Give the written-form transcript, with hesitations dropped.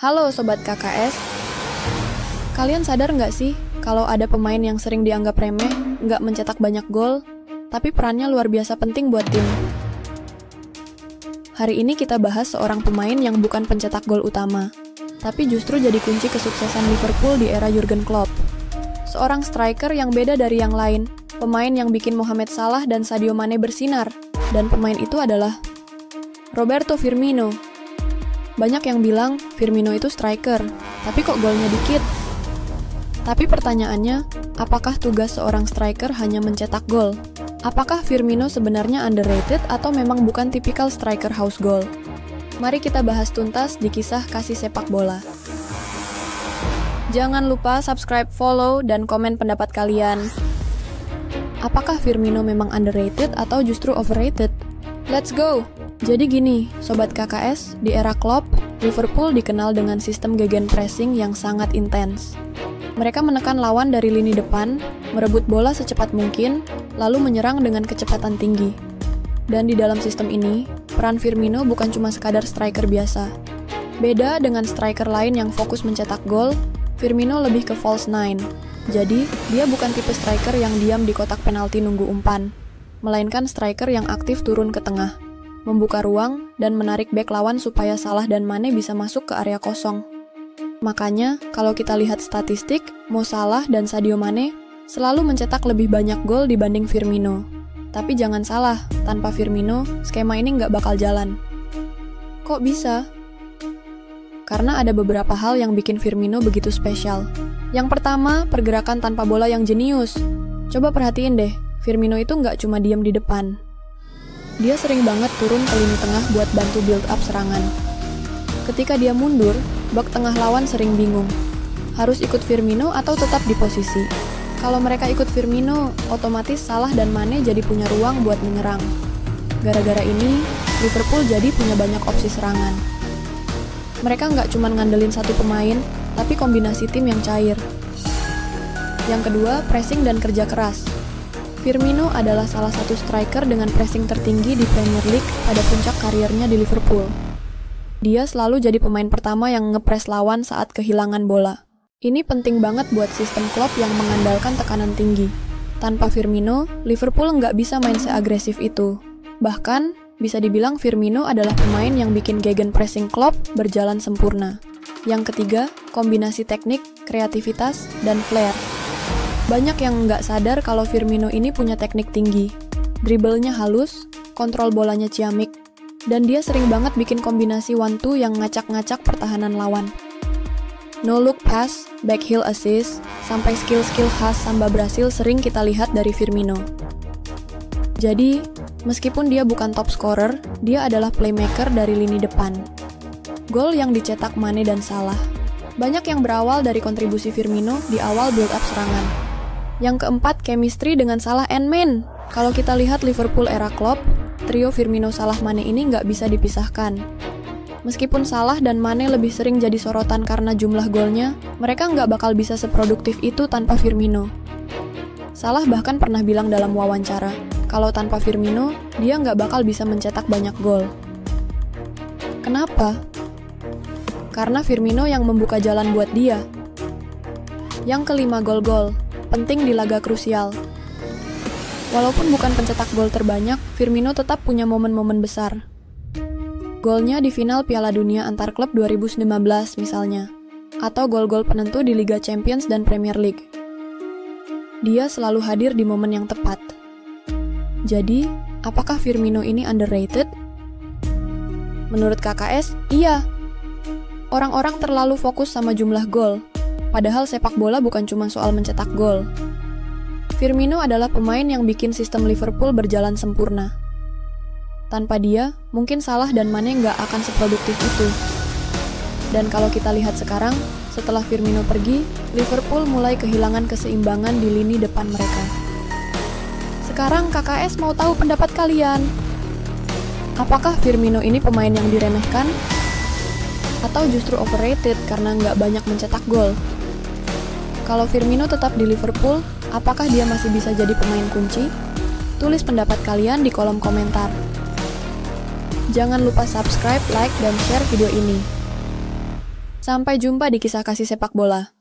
Halo Sobat KKS, kalian sadar nggak sih kalau ada pemain yang sering dianggap remeh, nggak mencetak banyak gol, tapi perannya luar biasa penting buat tim? Hari ini kita bahas seorang pemain yang bukan pencetak gol utama, tapi justru jadi kunci kesuksesan Liverpool di era Jurgen Klopp. Seorang striker yang beda dari yang lain, pemain yang bikin Mohamed Salah dan Sadio Mane bersinar, dan pemain itu adalah Roberto Firmino. Banyak yang bilang Firmino itu striker, tapi kok golnya dikit? Tapi pertanyaannya, apakah tugas seorang striker hanya mencetak gol? Apakah Firmino sebenarnya underrated atau memang bukan tipikal striker house goal? Mari kita bahas tuntas di kisah kasih sepak bola. Jangan lupa subscribe, follow, dan komen pendapat kalian. Apakah Firmino memang underrated atau justru overrated? Let's go! Jadi gini, Sobat KKS, di era Klopp, Liverpool dikenal dengan sistem gegenpressing yang sangat intens. Mereka menekan lawan dari lini depan, merebut bola secepat mungkin, lalu menyerang dengan kecepatan tinggi. Dan di dalam sistem ini, peran Firmino bukan cuma sekadar striker biasa. Beda dengan striker lain yang fokus mencetak gol, Firmino lebih ke false nine. Jadi, dia bukan tipe striker yang diam di kotak penalti nunggu umpan, melainkan striker yang aktif turun ke tengah, membuka ruang, dan menarik bek lawan supaya Salah dan Mane bisa masuk ke area kosong. Makanya, kalau kita lihat statistik, Mo Salah dan Sadio Mane selalu mencetak lebih banyak gol dibanding Firmino. Tapi jangan salah, tanpa Firmino, skema ini nggak bakal jalan. Kok bisa? Karena ada beberapa hal yang bikin Firmino begitu spesial. Yang pertama, pergerakan tanpa bola yang jenius. Coba perhatiin deh, Firmino itu nggak cuma diam di depan. Dia sering banget turun ke lini tengah buat bantu build up serangan. Ketika dia mundur, bak tengah lawan sering bingung. Harus ikut Firmino atau tetap di posisi? Kalau mereka ikut Firmino, otomatis Salah dan Mane jadi punya ruang buat menyerang. Gara-gara ini, Liverpool jadi punya banyak opsi serangan. Mereka nggak cuma ngandelin satu pemain, tapi kombinasi tim yang cair. Yang kedua, pressing dan kerja keras. Firmino adalah salah satu striker dengan pressing tertinggi di Premier League pada puncak karirnya di Liverpool. Dia selalu jadi pemain pertama yang ngepress lawan saat kehilangan bola. Ini penting banget buat sistem Klopp yang mengandalkan tekanan tinggi. Tanpa Firmino, Liverpool nggak bisa main seagresif itu. Bahkan, bisa dibilang Firmino adalah pemain yang bikin gegenpressing Klopp berjalan sempurna. Yang ketiga, kombinasi teknik, kreativitas, dan flair. Banyak yang nggak sadar kalau Firmino ini punya teknik tinggi. Dribblenya halus, kontrol bolanya ciamik, dan dia sering banget bikin kombinasi 1-2 yang ngacak-ngacak pertahanan lawan. No look pass, back heel assist, sampai skill-skill khas Samba Brasil sering kita lihat dari Firmino. Jadi, meskipun dia bukan top scorer, dia adalah playmaker dari lini depan. Gol yang dicetak Mane dan Salah. Banyak yang berawal dari kontribusi Firmino di awal build up serangan. Yang keempat, chemistry dengan Salah and Mane. Kalau kita lihat Liverpool era Klopp, trio Firmino, Salah, Mane ini nggak bisa dipisahkan. Meskipun Salah dan Mane lebih sering jadi sorotan karena jumlah golnya, mereka nggak bakal bisa seproduktif itu tanpa Firmino. Salah bahkan pernah bilang dalam wawancara, kalau tanpa Firmino, dia nggak bakal bisa mencetak banyak gol. Kenapa? Karena Firmino yang membuka jalan buat dia. Yang kelima, gol-gol. Penting di laga krusial. Walaupun bukan pencetak gol terbanyak, Firmino tetap punya momen-momen besar. Golnya di final Piala Dunia antar klub 2019 misalnya, atau gol-gol penentu di Liga Champions dan Premier League. Dia selalu hadir di momen yang tepat. Jadi, apakah Firmino ini underrated? Menurut KKS, iya. Orang-orang terlalu fokus sama jumlah gol. Padahal sepak bola bukan cuma soal mencetak gol. Firmino adalah pemain yang bikin sistem Liverpool berjalan sempurna. Tanpa dia, mungkin Salah dan Mane nggak akan seproduktif itu. Dan kalau kita lihat sekarang, setelah Firmino pergi, Liverpool mulai kehilangan keseimbangan di lini depan mereka. Sekarang KKS mau tahu pendapat kalian. Apakah Firmino ini pemain yang diremehkan? Atau justru overrated karena nggak banyak mencetak gol? Kalau Firmino tetap di Liverpool, apakah dia masih bisa jadi pemain kunci? Tulis pendapat kalian di kolom komentar. Jangan lupa subscribe, like, dan share video ini. Sampai jumpa di kisah kasih sepak bola.